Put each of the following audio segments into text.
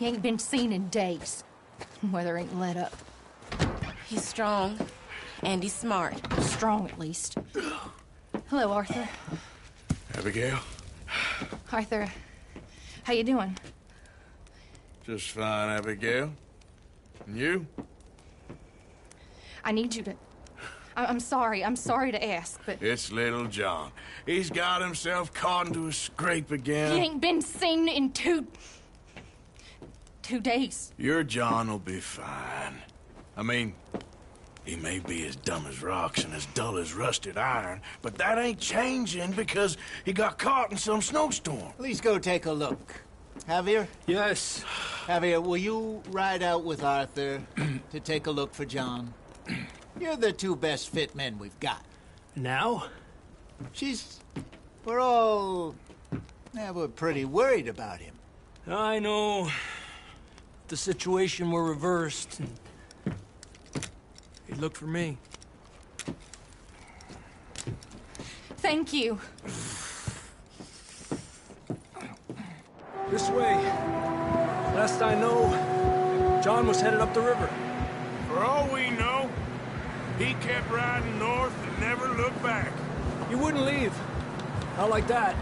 He ain't been seen in days. Weather ain't let up. He's strong, and he's smart. Strong, at least. Hello, Arthur. Abigail? Arthur, how you doing? Just fine, Abigail. And you? I need you to... I'm sorry to ask, but... It's little John. He's got himself caught into a scrape again. He ain't been seen in two days. Your John will be fine. I mean, he may be as dumb as rocks and as dull as rusted iron, but that ain't changing because he got caught in some snowstorm. Please go take a look. Javier? Yes. Javier, will you ride out with Arthur to take a look for John? You're the two best fit men we've got. Now? We're pretty worried about him. I know. If the situation were reversed, he'd look for me. Thank you. This way. Last I know, John was headed up the river. For all we know, he kept riding north and never looked back. He wouldn't leave. Not like that.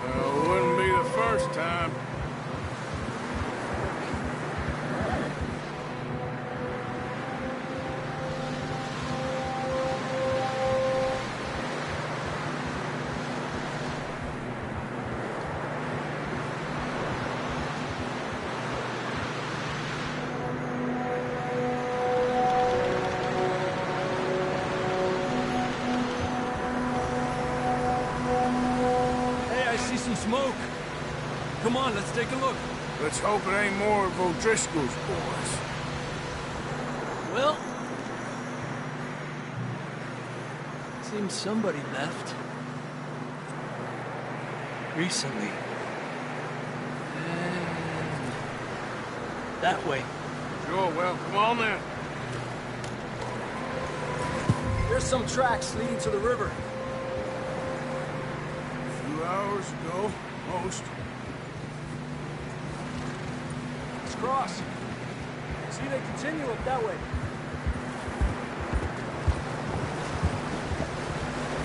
Well, it wouldn't be the first time. Smoke. Come on, let's take a look. Let's hope it ain't more of O'Driscoll's boys. Well, seems somebody left. Recently. And that way. Sure, well, come on then. There's some tracks leading to the river. 2 hours ago, most. Let's cross. See, they continue up that way.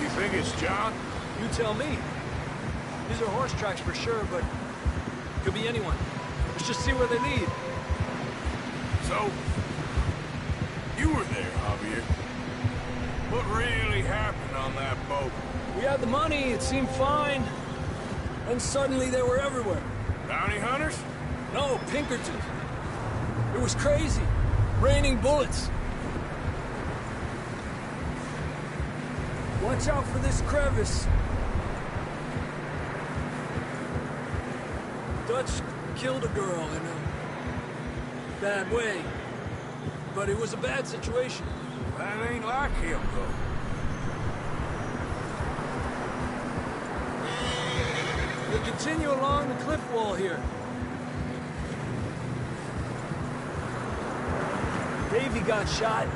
You think it's John? You tell me. These are horse tracks for sure, but could be anyone. Let's just see where they lead. So, you were there, Javier. What really happened on that boat? We had the money, it seemed fine. And suddenly they were everywhere. Bounty hunters? No, Pinkertons. It was crazy. Raining bullets. Watch out for this crevice. Dutch killed a girl in a bad way. But it was a bad situation. That ain't like him, though. They continue along the cliff wall here. Davey got shot.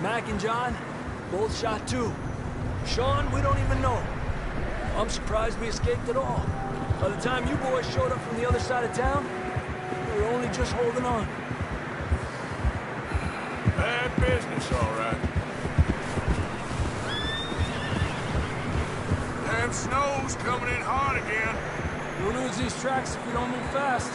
Mac and John, both shot too. Sean, we don't even know. I'm surprised we escaped at all. By the time you boys showed up from the other side of town, we were only just holding on. Bad business, all right. Damn snow's coming in hard again. We'll lose these tracks if we don't move fast.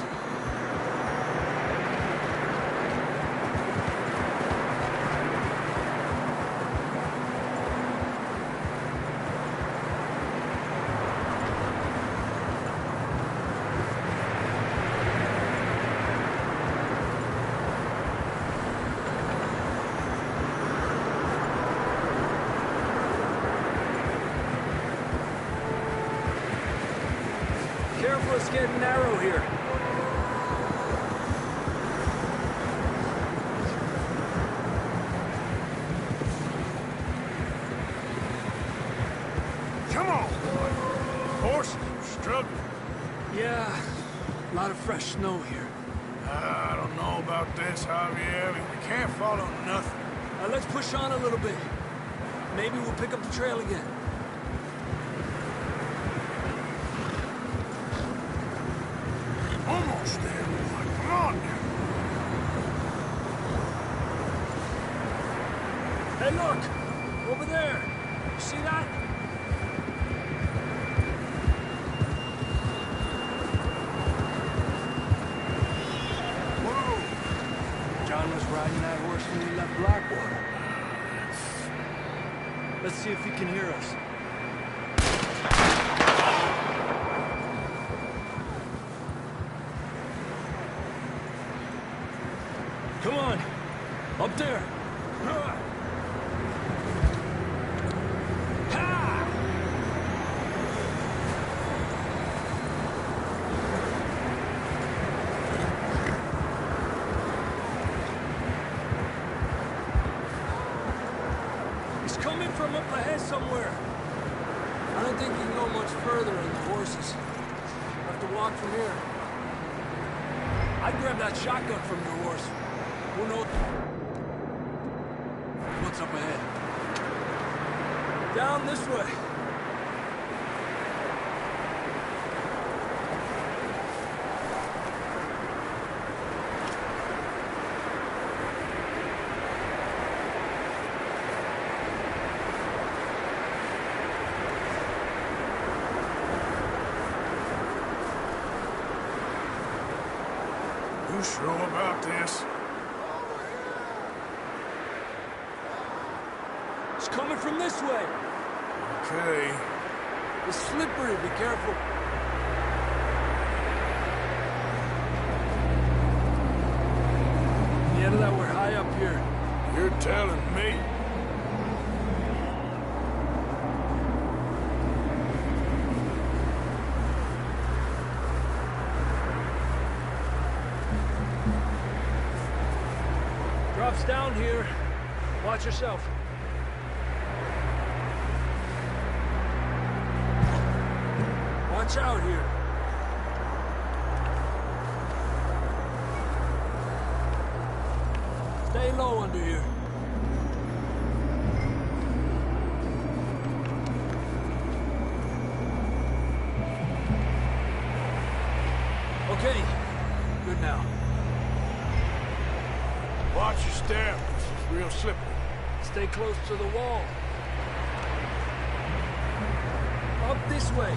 Careful, it's getting narrow here. Come on, boy. Horses are struggling. Yeah, a lot of fresh snow here. I don't know about this, Javier. We can't follow nothing. Let's push on a little bit. Maybe we'll pick up the trail again. Almost there, boy. Come Come on! Hey, look! Over there! You see that? Whoa! John was riding that horse when we left Blackwater. Let's see if he can hear us. Come on! Up there! Ha! He's coming from up ahead somewhere. I don't think he can go much further on the horses. We'll have to walk from here. I'd grab that shotgun from your horse. Who knows what's up ahead? Down this way. You sure about this? It's coming from this way. Okay. It's slippery. Be careful. The end of that, we're high up here. You're telling me? Drops down here. Watch yourself. Watch out here. Stay low under here. Okay. Good now. Watch your step. It's real slippery. Stay close to the wall. Up this way.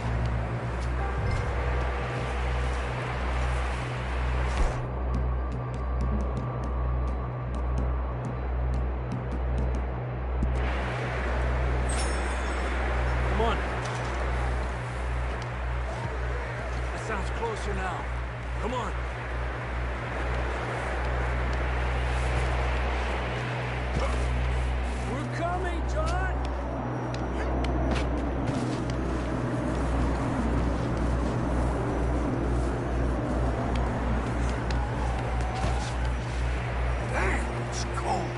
Come on. That sounds closer now. Come on. We're coming, John! Damn, it's cold.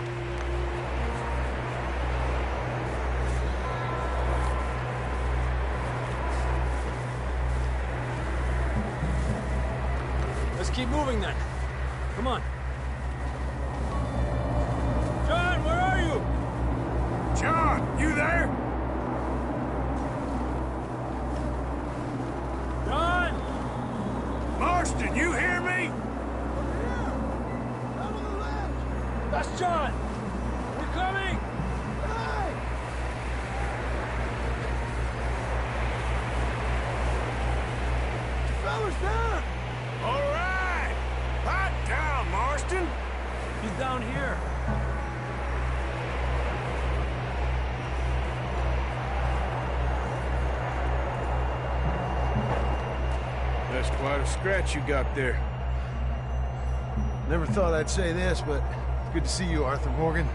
Let's keep moving then. Come on. John, where are you? John, you there? John! Marston, you hear me? That's John! We're coming! Fellas down! All right! Pipe down, Marston! He's down here. That's quite a scratch you got there. Never thought I'd say this, but it's good to see you, Arthur Morgan.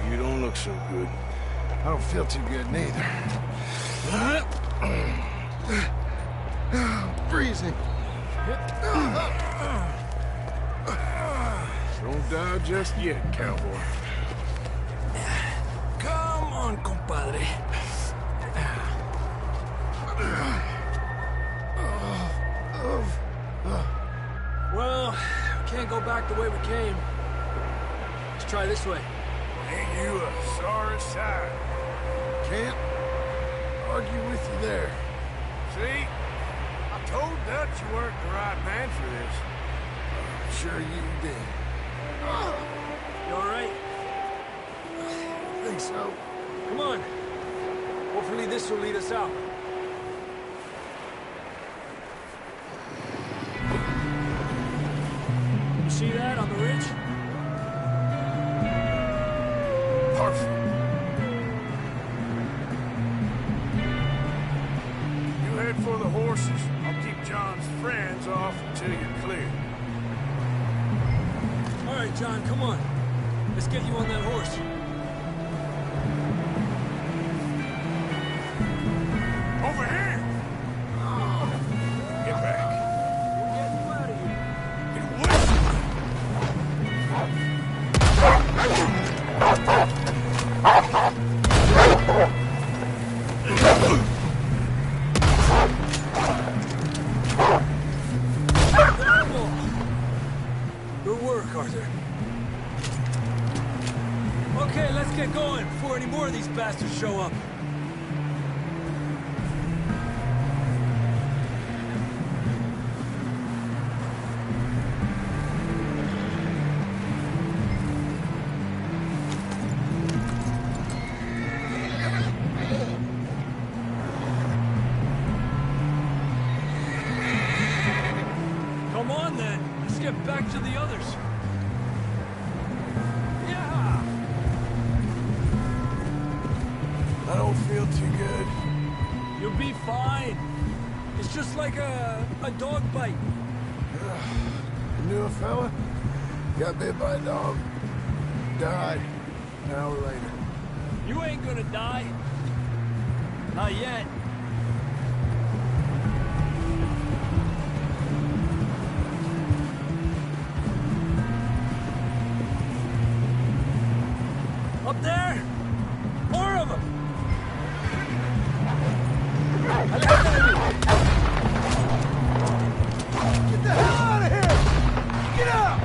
You don't look so good. I don't feel too good, neither. Freezing. Don't die just yet, cowboy. Come on, compadre. Well, we can't go back the way we came. Let's try this way. Ain't you a sorry sight? Can't? argue with you there. See? I told Dutch you weren't the right man for this. Sure you did. You alright? I think so. Come on. Hopefully this will lead us out. You see that on the ridge? Perfect. You head for the horses. I'll keep John's friends off until you're clear. All right, John, come on. Let's get you on that horse. Over here! Get back. We'll get you out of here. Get away! Good work, Arthur. Okay, let's get going before any more of these bastards show up. Come on, then. Let's get back to the others. Yeah! I don't feel too good. You'll be fine. It's just like a dog bite. Knew a fella? Got bit by a dog. Died. An hour later. You ain't gonna die. Not yet. Up there? More of them! Get the hell out of here! Get out!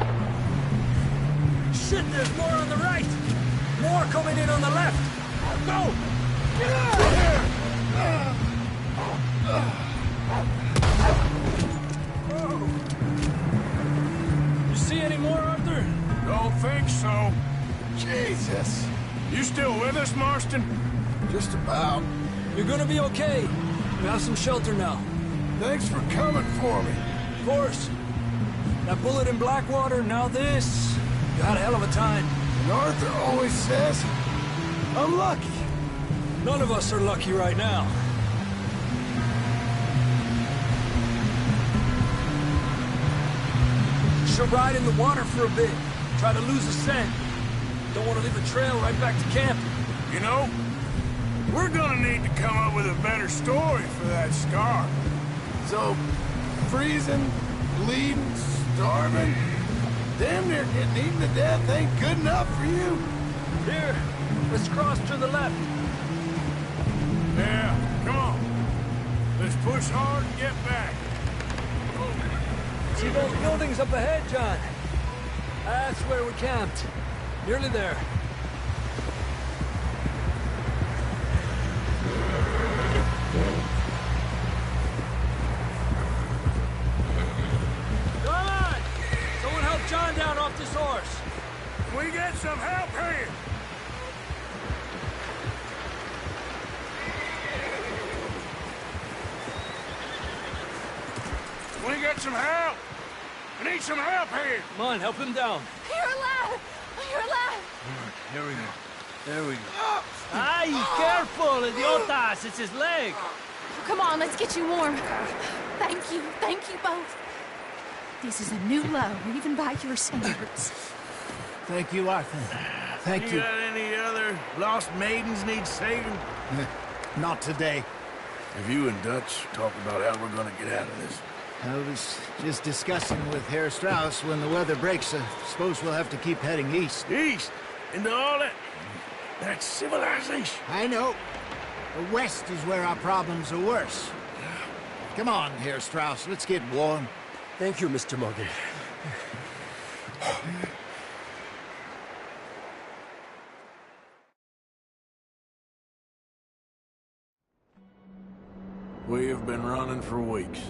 Shit, there's more on the right! More coming in on the left! Go! Get out of here! You see any more, Arthur? Don't think so. Jesus! You still with us, Marston? Just about. You're gonna be okay. We have some shelter now. Thanks for coming for me. Of course. That bullet in Blackwater, now this. You had a hell of a time. And Arthur always says, I'm lucky. None of us are lucky right now. Should ride in the water for a bit. Try to lose the scent. Don't want to leave a trail right back to camp. You know, we're gonna need to come up with a better story for that scar. So, freezing, bleeding, starving, damn near getting eaten to death ain't good enough for you. Here, let's cross to the left. Yeah, come on. Let's push hard and get back. See those buildings up ahead, John? That's where we camped. Nearly there. Come on! Someone help John down off this horse. Can we get some help here? Can we get some help? I need some help here. Come on, help him down. You're alive! You're alive! Here we go. There we go. Ay, careful, idiotas! It's his leg. Come on, let's get you warm. Thank you both. This is a new low, even by your standards. Thank you, Arthur. Thank You you. got any other lost maidens need saving? Not today. Have you and Dutch talked about how we're gonna get out of this? I was just discussing with Herr Strauss when the weather breaks. I suppose we'll have to keep heading east. East? Into all that... That's civilization. I know. The west is where our problems are worse. Come on, Herr Strauss. Let's get warm. Thank you, Mr. Morgan. We have been running for weeks.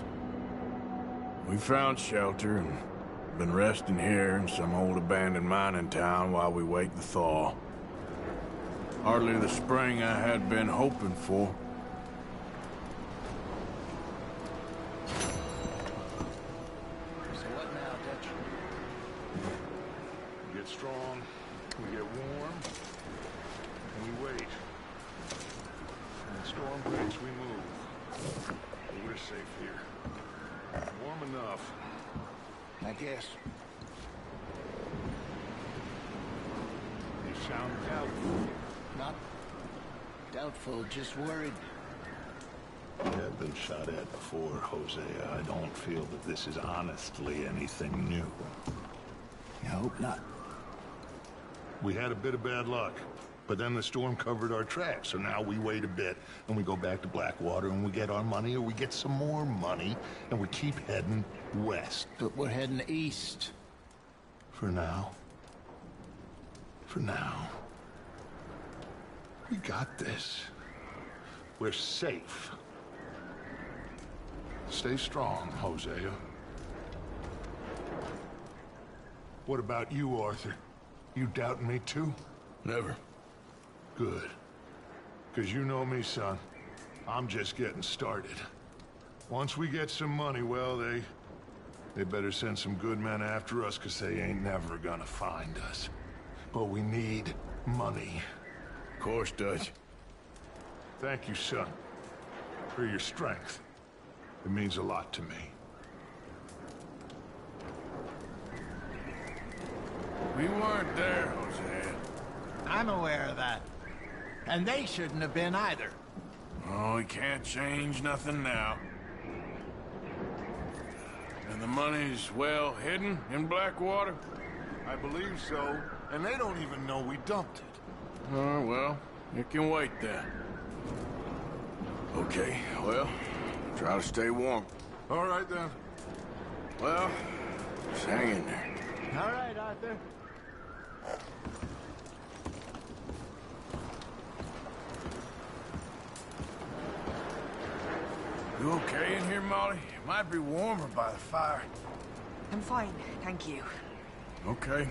We found shelter and been resting here in some old abandoned mining town while we wait the thaw. Hardly the spring I had been hoping for. So what now, Dutch? We get strong, we get warm, and we wait. When the storm breaks, we move. But we're safe here. Warm enough, I guess. You sound doubtful. Not doubtful, just worried. I've been shot at before, Hosea. I don't feel that this is honestly anything new. I hope not. We had a bit of bad luck, but then the storm covered our tracks, so now we wait a bit, and we go back to Blackwater, and we get our money, or we get some more money, and we keep heading west. But we're heading east. For now. For now. We got this. We're safe. Stay strong, Hosea. What about you, Arthur? You doubting me too? Never. Good. Because you know me, son. I'm just getting started. Once we get some money, well, they better send some good men after us, because they ain't never gonna find us. But we need money. Of course, Dutch. Thank you, son, for your strength. It means a lot to me. We weren't there, Hosea. I'm aware of that. And they shouldn't have been either. Oh, we can't change nothing now. And the money's well hidden in Blackwater? I believe so, and they don't even know we dumped it. Oh, well, it can wait then. Okay, well, try to stay warm. All right, then. Well, just hang in there. All right, Arthur. You okay in here, Molly? It might be warmer by the fire. I'm fine, thank you. Okay.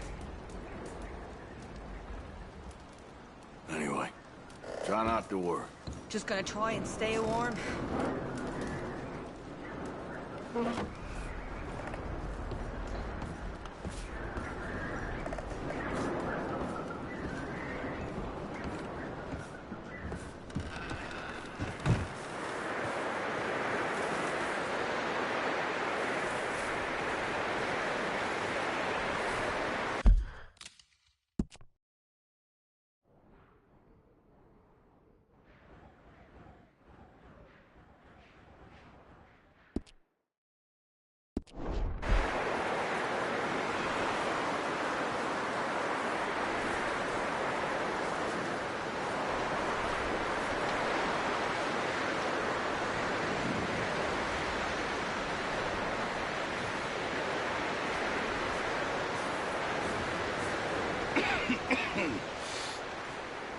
Anyway, try not to worry. Just gonna try and stay warm.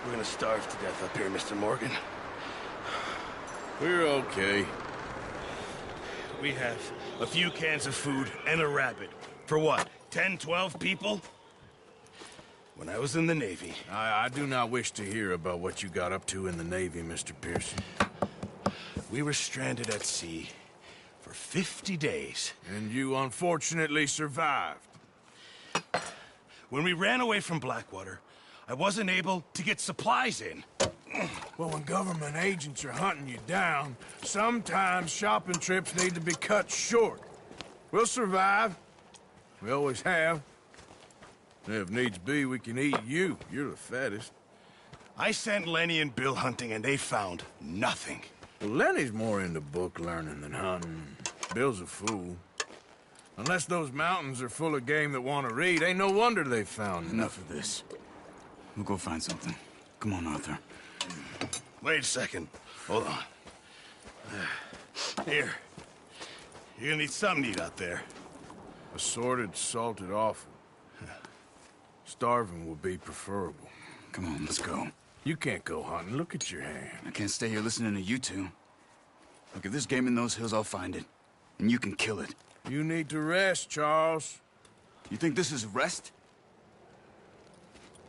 We're gonna starve to death up here, Mr. Morgan. We're okay. We have a few cans of food and a rabbit. For what, 10, 12 people? When I was in the Navy... I do not wish to hear about what you got up to in the Navy, Mr. Pearson. We were stranded at sea for 50 days. And you unfortunately survived. When we ran away from Blackwater, I wasn't able to get supplies in. Well, when government agents are hunting you down, sometimes shopping trips need to be cut short. We'll survive. We always have. And if needs be, we can eat you. You're the fattest. I sent Lenny and Bill hunting, and they found nothing. Well, Lenny's more into book learning than hunting. Bill's a fool. Unless those mountains are full of game that want to read, ain't no wonder they found Enough of this. We'll go find something. Come on, Arthur. Wait a second. Hold on. Here. You're gonna need something to eat out there. Assorted, salted offal. Starving would be preferable. Come on, let's go. You can't go hunting. Look at your hand. I can't stay here listening to you two. Look, if there's game in those hills, I'll find it. And you can kill it. You need to rest, Charles. You think this is rest?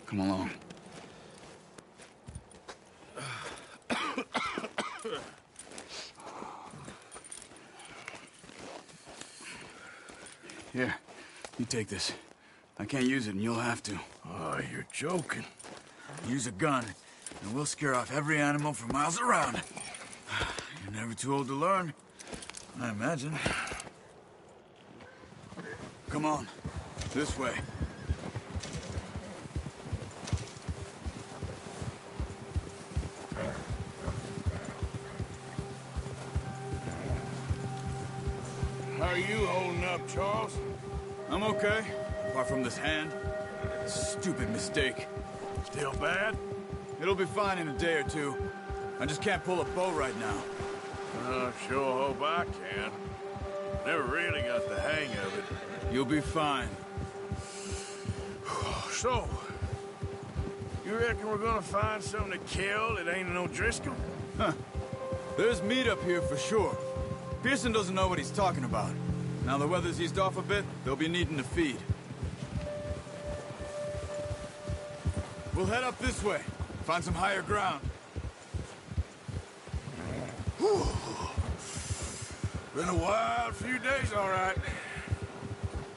Come along. Here, you take this. I can't use it, and you'll have to. Oh, you're joking. Use a gun, and we'll scare off every animal for miles around. You're never too old to learn, I imagine. Come on, this way. How are you holding up, Charles? I'm okay, apart from this hand. Stupid mistake. Still bad? It'll be fine in a day or two. I just can't pull a bow right now. Sure hope I can. Never really got the hang of it. You'll be fine. So, you reckon we're gonna find something to kill that ain't no Driscoll? Huh. There's meat up here for sure. Pearson doesn't know what he's talking about. Now the weather's eased off a bit, they'll be needing to feed. We'll head up this way. Find some higher ground. Whew. Been a wild few days, all right.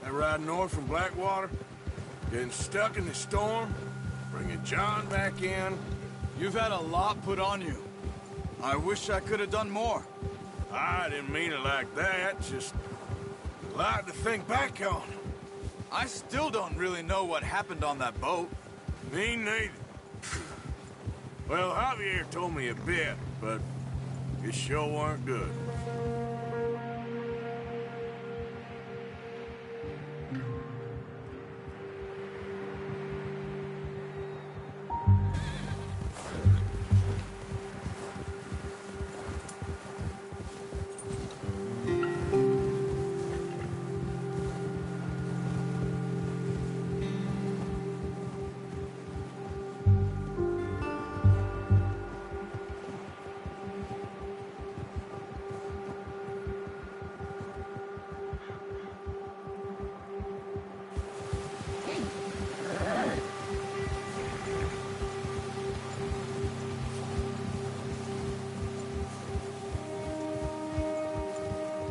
That ride north from Blackwater, getting stuck in the storm, bringing John back in. You've had a lot put on you. I wish I could have done more. I didn't mean it like that, just a lot to think back on. I still don't really know what happened on that boat. Me neither. Well, Javier told me a bit, but it sure weren't good.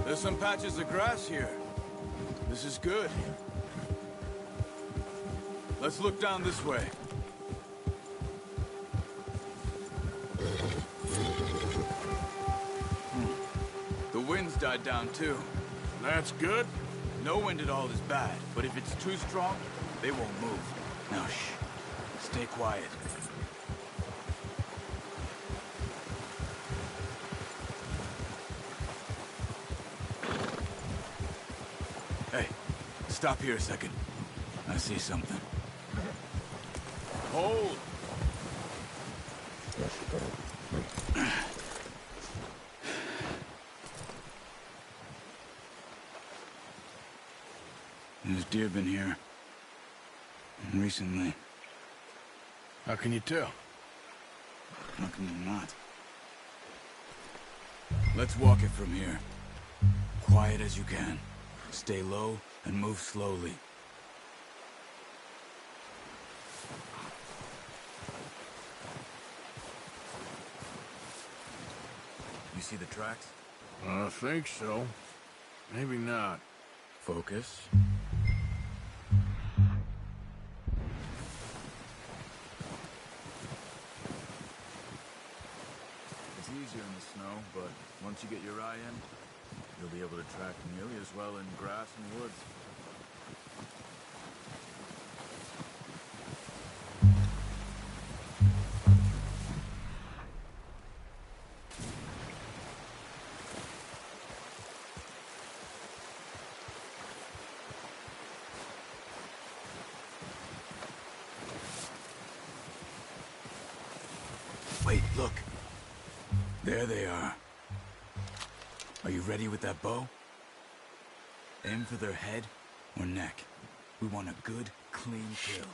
There's some patches of grass here. This is good. Let's look down this way. The wind's died down too. That's good. No wind at all is bad, but if it's too strong, they won't move. Now shh. Stay quiet. Hey, stop here a second. I see something. Hold! There's deer been here. Recently. How can you tell? How can you not? Let's walk it from here. Quiet as you can. Stay low and move slowly. You see the tracks? I think so. Maybe not. Focus. It's easier in the snow, but once you get your eye in, you'll be able to track nearly as well in grass and woods. Wait, look. There they are. Are you ready with that bow? Aim for their head or neck. We want a good, clean kill.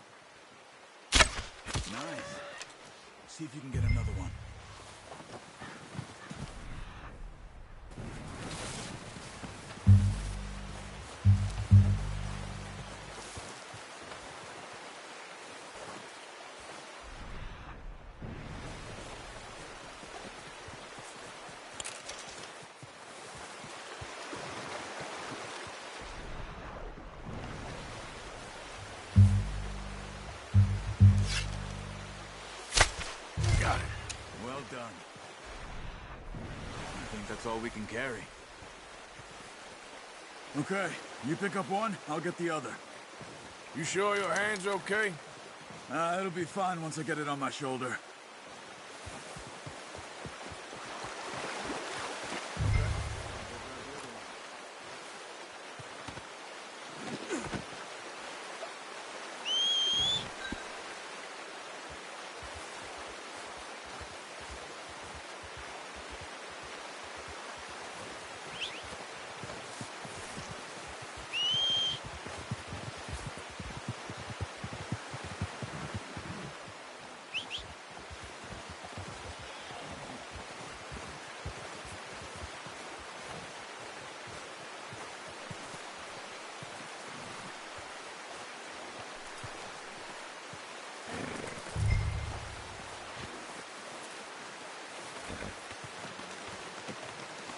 Nice. See if you can get another one. done. I think that's all we can carry. Okay, you pick up one, I'll get the other. You sure your hand's okay? It'll be fine once I get it on my shoulder.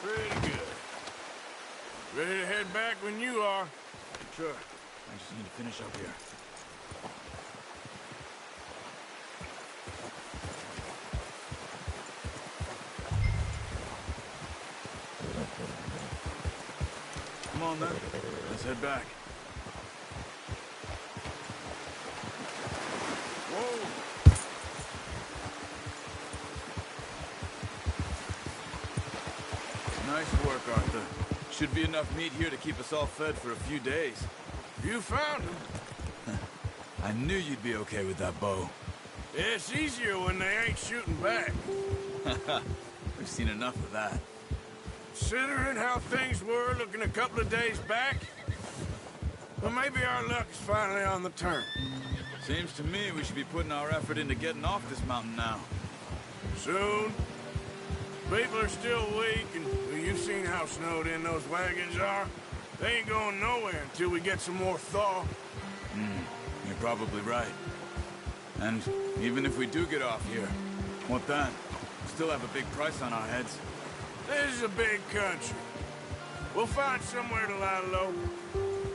Pretty good. Ready to head back when you are. Sure. I just need to finish up here. Come on, then. Let's head back. Whoa! Nice work, Arthur. Should be enough meat here to keep us all fed for a few days. You found him. I knew you'd be okay with that bow. It's easier when they ain't shooting back. We've seen enough of that. Considering how things were looking a couple of days back, well, maybe our luck is finally on the turn. Seems to me we should be putting our effort into getting off this mountain now. Soon. People are still weak, and well, you've seen how snowed in those wagons are. They ain't going nowhere until we get some more thaw. You're probably right. And even if we do get off here, what then? We still have a big price on our heads. This is a big country. We'll find somewhere to lie low.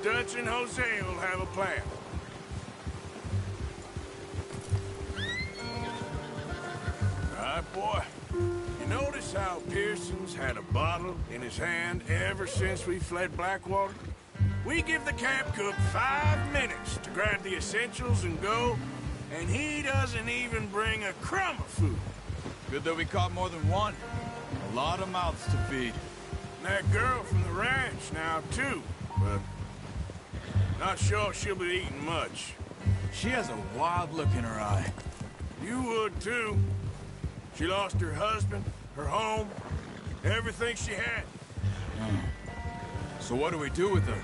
Dutch and Jose will have a plan. All right, boy. You notice how Pearson's had a bottle in his hand ever since we fled Blackwater? We give the camp cook 5 minutes to grab the essentials and go, and he doesn't even bring a crumb of food. Good that we caught more than one. A lot of mouths to feed. And that girl from the ranch now, too, but not sure she'll be eating much. She has a wild look in her eye. You would, too. She lost her husband, her home, everything she had. So what do we do with her?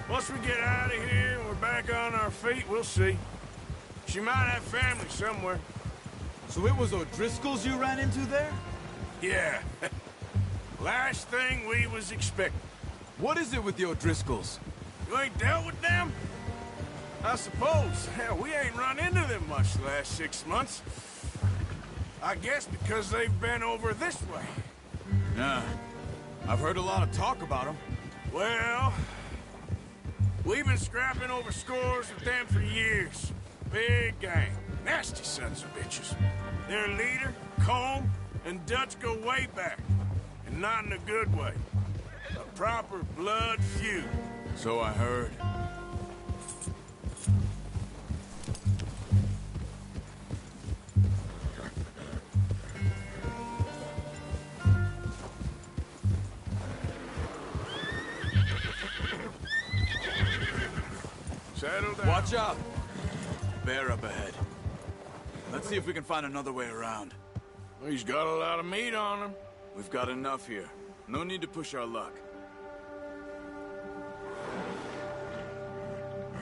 Once we get out of here and we're back on our feet, we'll see. She might have family somewhere. So it was O'Driscoll's you ran into there? Yeah. Last thing we was expecting. What is it with the O'Driscolls? You ain't dealt with them? I suppose. Hell, we ain't run into them much the last 6 months. I guess because they've been over this way. Yeah. I've heard a lot of talk about them. Well, we've been scrapping over scores with them for years. Big gang. Nasty sons of bitches. Their leader, Colm, and Dutch go way back. And not in a good way. A proper blood feud. So I heard. Settle down. Watch out! Bear up ahead. Let's see if we can find another way around. He's got a lot of meat on him. We've got enough here. No need to push our luck.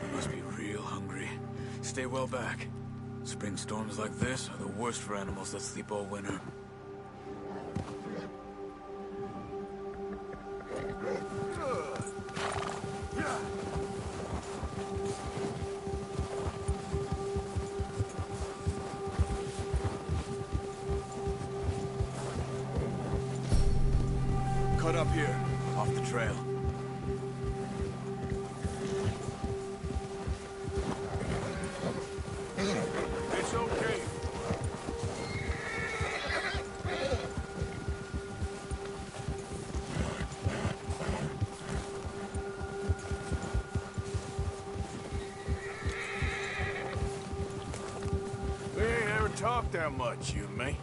We must be real hungry. Stay well back. Spring storms like this are the worst for animals that sleep all winter. Cut up here, off the trail. It's okay. talk that much, you and me.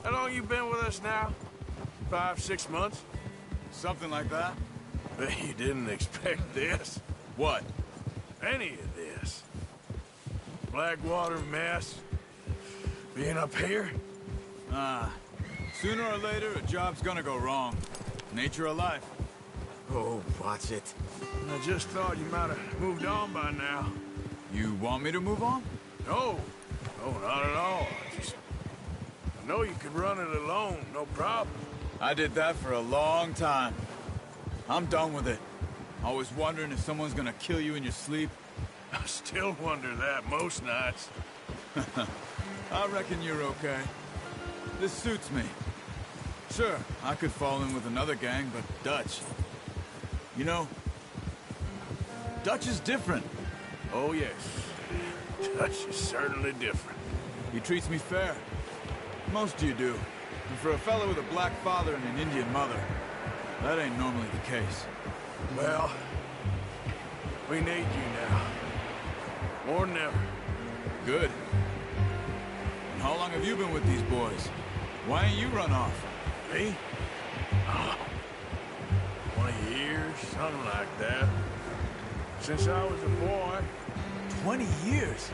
How long you been with us now? 5, 6 months? Something like that? Bet you didn't expect this. What? Any of this. Blackwater mess. Being up here? Sooner or later, a job's gonna go wrong. Nature of life. Oh, watch it. I just thought you might have moved on by now. You want me to move on? No. No, not at all. I know you could run it alone, no problem. I did that for a long time. I'm done with it. Always wondering if someone's gonna kill you in your sleep. I still wonder that most nights. I reckon you're okay. This suits me. Sure, I could fall in with another gang, but Dutch... You know, Dutch is different. Oh, yes. Dutch is certainly different. He treats me fair. Most of you do. And for a fellow with a black father and an Indian mother, that ain't normally the case. Well, we need you now. More than ever. Good. And how long have you been with these boys? Why ain't you run off? Me? Oh, 20 years, something like that. Since I was a boy. 20 years?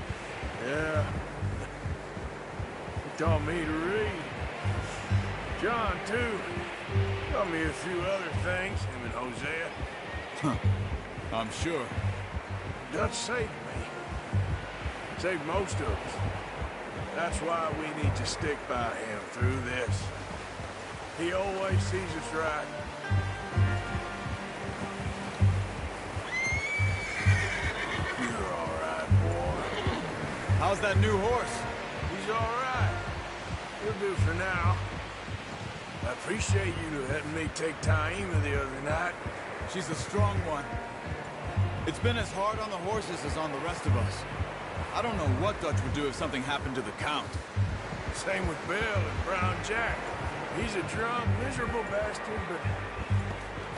Yeah. He taught me to read. John, too. Taught me a few other things, him and Hosea. Huh. I'm sure. Dutch saved me. Saved most of us. That's why we need to stick by him through this. He always sees us right. You're all right, boy. How's that new horse? He's all right. He'll do for now. I appreciate you letting me take Taima the other night. She's a strong one. It's been as hard on the horses as on the rest of us. I don't know what Dutch would do if something happened to the Count. Same with Bill and Brown Jack. He's a drunk, miserable bastard, but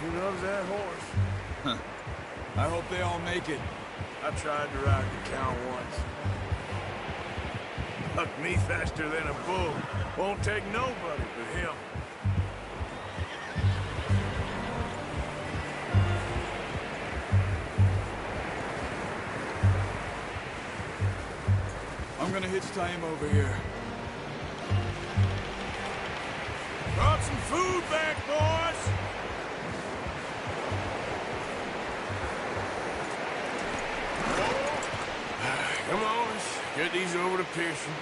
he loves that horse. Huh. I hope they all make it. I tried to ride the Count once. Bucked me faster than a bull. Won't take nobody but him. I'm gonna hitch Taima over here. Brought some food back, boys! Come on, let's get these over to Pearson.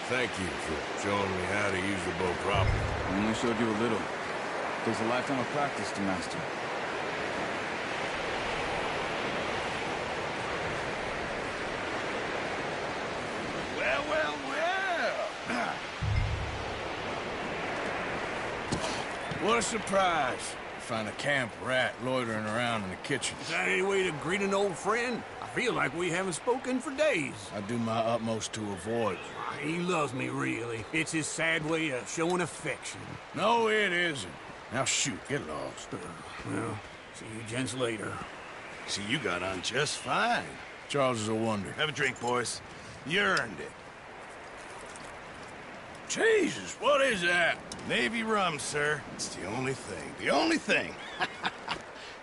Thank you for showing me how to use the bow properly. I only showed you a little. Takes a lifetime of practice to master. Well, well, well! What a surprise. Find a camp rat loitering around in the kitchen. Is that any way to greet an old friend? I feel like we haven't spoken for days. I do my utmost to avoid. He loves me, really. It's his sad way of showing affection. No, it isn't. Now shoot, get lost. Well, see you gents later. See, you got on just fine. Charles is a wonder. Have a drink, boys. You earned it. Jesus, what is that? Navy rum, sir. It's the only thing. The only thing.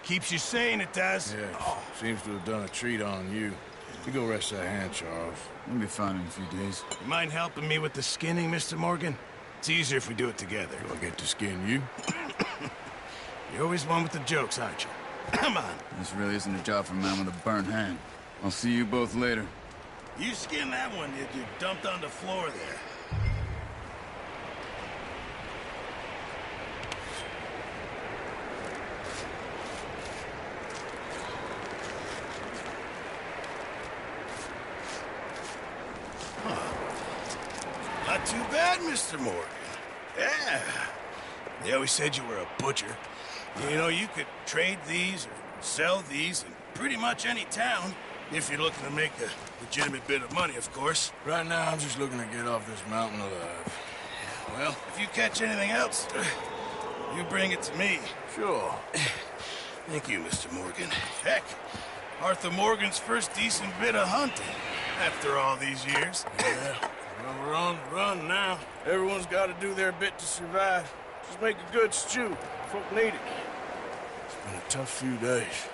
Keeps you sane, it does. Yeah, seems to have done a treat on you. You go rest that hand, Charles. We'll be fine in a few days. You mind helping me with the skinning, Mr. Morgan? It's easier if we do it together. Do I get to skin you? You're always one with the jokes, aren't you? Come on. This really isn't a job for a man with a burnt hand. I'll see you both later. You skin that one you dumped on the floor there. Not too bad, Mr. Morgan. Yeah. They always said you were a butcher. You know, you could trade these or sell these in pretty much any town, if you're looking to make a legitimate bit of money, of course. Right now, I'm just looking to get off this mountain alive. Well, if you catch anything else, you bring it to me. Sure. Thank you, Mr. Morgan. Heck, Arthur Morgan's first decent bit of hunting. after all these years. Yeah, well, we're on the run now. Everyone's got to do their bit to survive. Just make a good stew. Folk need it. It's been a tough few days.